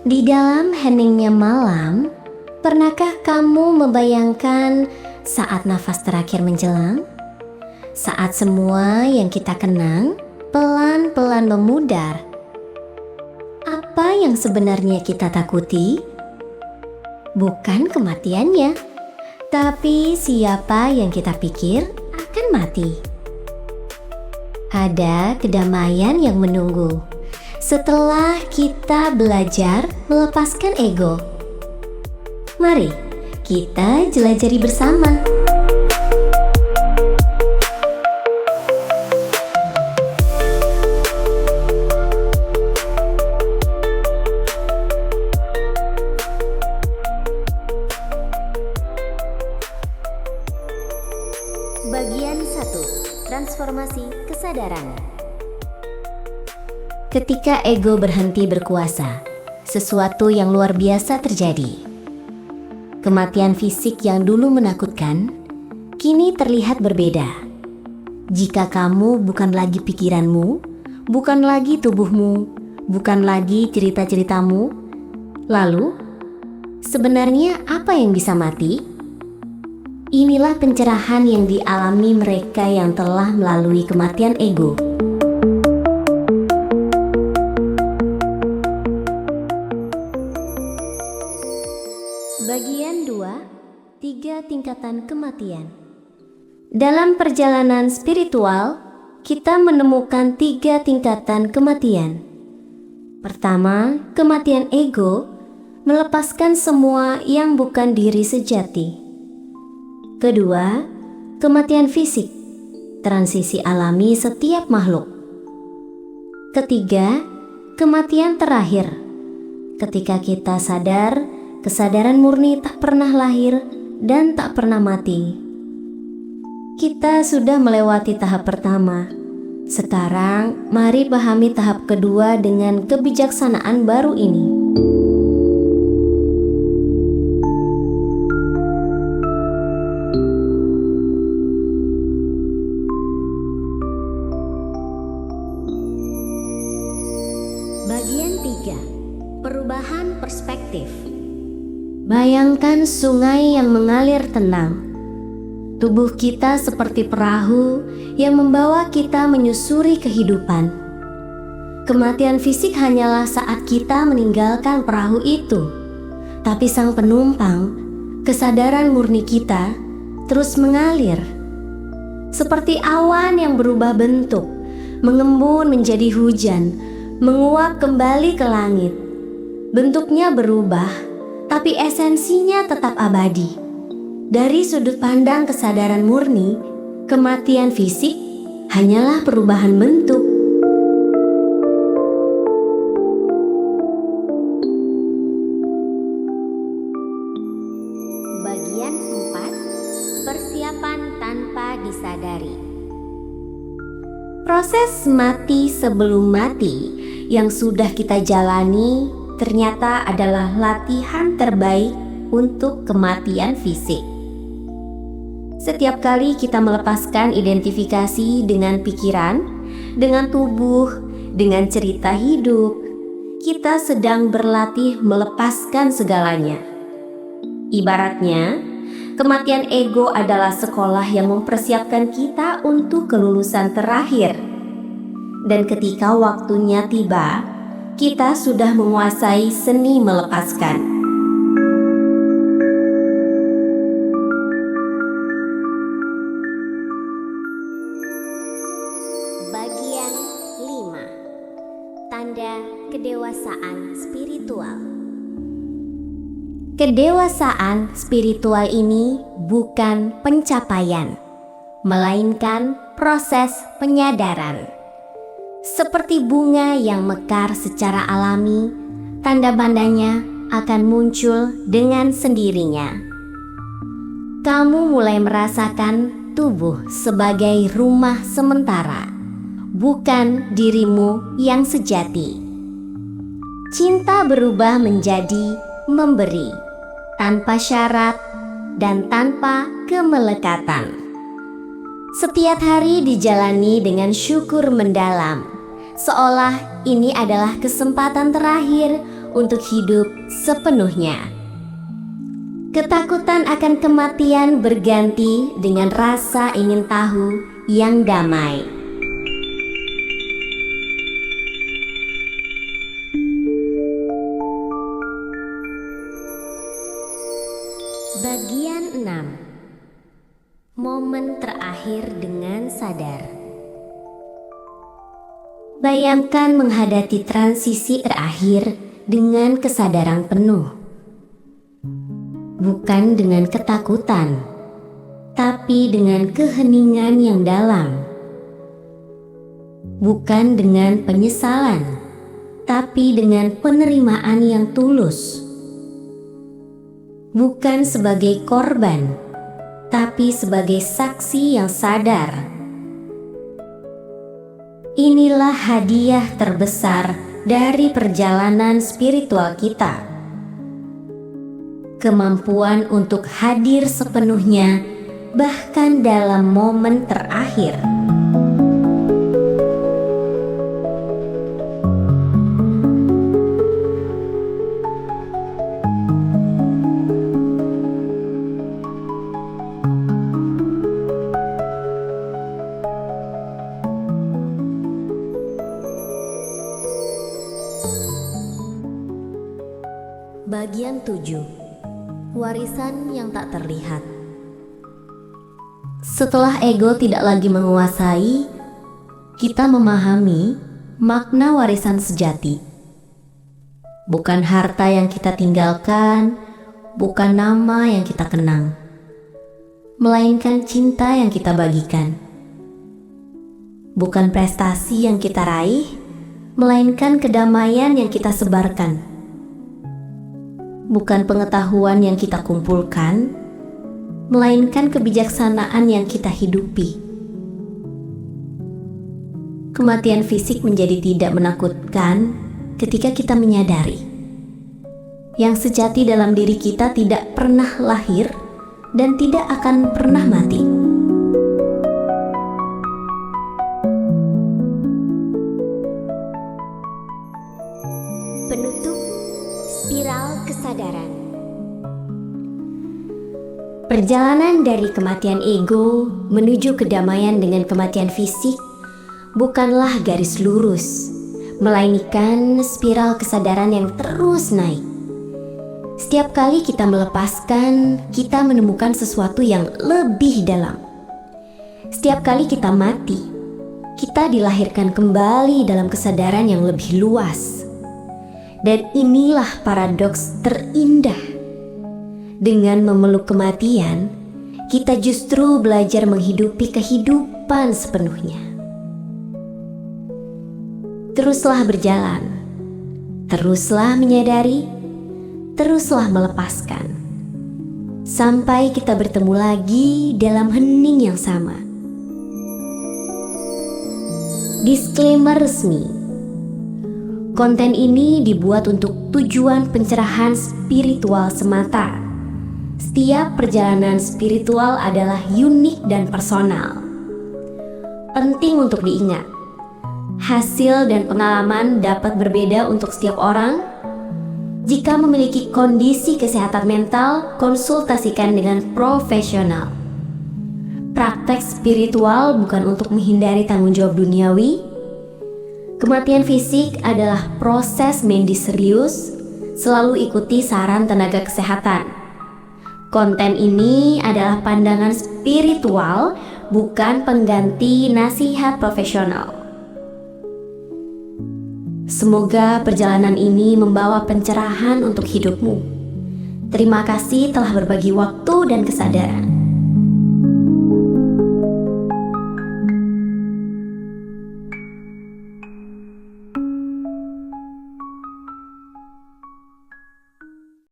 Di dalam heningnya malam, pernahkah kamu membayangkan saat nafas terakhir menjelang? Saat semua yang kita kenang pelan-pelan memudar. Apa yang sebenarnya kita takuti? Bukan kematiannya, tapi siapa yang kita pikir akan mati. Ada kedamaian yang menunggu setelah kita belajar melepaskan ego. Mari kita jelajahi bersama. Bagian 1. Transformasi kesadaran. Ketika ego berhenti berkuasa, sesuatu yang luar biasa terjadi. Kematian fisik yang dulu menakutkan, kini terlihat berbeda. Jika kamu bukan lagi pikiranmu, bukan lagi tubuhmu, bukan lagi cerita-ceritamu, lalu sebenarnya apa yang bisa mati? Inilah pencerahan yang dialami mereka yang telah melalui kematian ego. Bagian 2. 3 tingkatan kematian. Dalam perjalanan spiritual, kita menemukan 3 tingkatan kematian. Pertama, kematian ego, melepaskan semua yang bukan diri sejati. Kedua, kematian fisik, transisi alami setiap makhluk. Ketiga, kematian terakhir, ketika kita sadar, kesadaran murni tak pernah lahir dan tak pernah mati. Kita sudah melewati tahap pertama. Sekarang, mari pahami tahap kedua dengan kebijaksanaan baru ini. Bagian 3. Perubahan perspektif. Bayangkan sungai yang mengalir tenang. Tubuh kita seperti perahu yang membawa kita menyusuri kehidupan. Kematian fisik hanyalah saat kita meninggalkan perahu itu. Tapi sang penumpang, kesadaran murni kita, terus mengalir. Seperti awan yang berubah bentuk, mengembun menjadi hujan, menguap kembali ke langit. Bentuknya berubah, tapi esensinya tetap abadi. Dari sudut pandang kesadaran murni, kematian fisik hanyalah perubahan bentuk. Bagian 4. Persiapan tanpa disadari. Proses mati sebelum mati yang sudah kita jalani ternyata adalah latihan terbaik untuk kematian fisik. Setiap kali kita melepaskan identifikasi dengan pikiran, dengan tubuh, dengan cerita hidup, kita sedang berlatih melepaskan segalanya. Ibaratnya, kematian ego adalah sekolah yang mempersiapkan kita untuk kelulusan terakhir. Dan ketika waktunya tiba, kita sudah menguasai seni melepaskan. Bagian 5. Tanda kedewasaan spiritual. Kedewasaan spiritual ini bukan pencapaian, melainkan proses penyadaran. Seperti bunga yang mekar secara alami, tanda-tandanya akan muncul dengan sendirinya. Kamu mulai merasakan tubuh sebagai rumah sementara, bukan dirimu yang sejati. Cinta berubah menjadi memberi, tanpa syarat dan tanpa kemelekatan. Setiap hari dijalani dengan syukur mendalam, seolah ini adalah kesempatan terakhir untuk hidup sepenuhnya. Ketakutan akan kematian berganti dengan rasa ingin tahu yang damai. Bagian 6. Momen terakhir dengan sadar. Bayangkan menghadapi transisi terakhir dengan kesadaran penuh. Bukan dengan ketakutan, tapi dengan keheningan yang dalam. Bukan dengan penyesalan, tapi dengan penerimaan yang tulus. Bukan sebagai korban, tapi sebagai saksi yang sadar. Inilah hadiah terbesar dari perjalanan spiritual kita. Kemampuan untuk hadir sepenuhnya, bahkan dalam momen terakhir. Bagian 7. Warisan yang tak terlihat. Setelah ego tidak lagi menguasai, kita memahami makna warisan sejati. Bukan harta yang kita tinggalkan, bukan nama yang kita kenang, melainkan cinta yang kita bagikan. Bukan prestasi yang kita raih, melainkan kedamaian yang kita sebarkan. Bukan pengetahuan yang kita kumpulkan, melainkan kebijaksanaan yang kita hidupi. Kematian fisik menjadi tidak menakutkan ketika kita menyadari yang sejati dalam diri kita tidak pernah lahir dan tidak akan pernah mati. Penutup spiral kesadaran. Perjalanan dari kematian ego menuju kedamaian dengan kematian fisik bukanlah garis lurus, melainkan spiral kesadaran yang terus naik. Setiap kali kita melepaskan, kita menemukan sesuatu yang lebih dalam. Setiap kali kita mati, kita dilahirkan kembali dalam kesadaran yang lebih luas. Dan inilah paradoks terindah. Dengan memeluk kematian, kita justru belajar menghidupi kehidupan sepenuhnya. Teruslah berjalan, teruslah menyadari, teruslah melepaskan, sampai kita bertemu lagi dalam hening yang sama. Disclaimer resmi. Konten ini dibuat untuk tujuan pencerahan spiritual semata. Setiap perjalanan spiritual adalah unik dan personal. Penting untuk diingat, hasil dan pengalaman dapat berbeda untuk setiap orang. Jika memiliki kondisi kesehatan mental, konsultasikan dengan profesional. Praktek spiritual bukan untuk menghindari tanggung jawab duniawi. Kematian fisik adalah proses medis serius, selalu ikuti saran tenaga kesehatan. Konten ini adalah pandangan spiritual, bukan pengganti nasihat profesional. Semoga perjalanan ini membawa pencerahan untuk hidupmu. Terima kasih telah berbagi waktu dan kesadaran.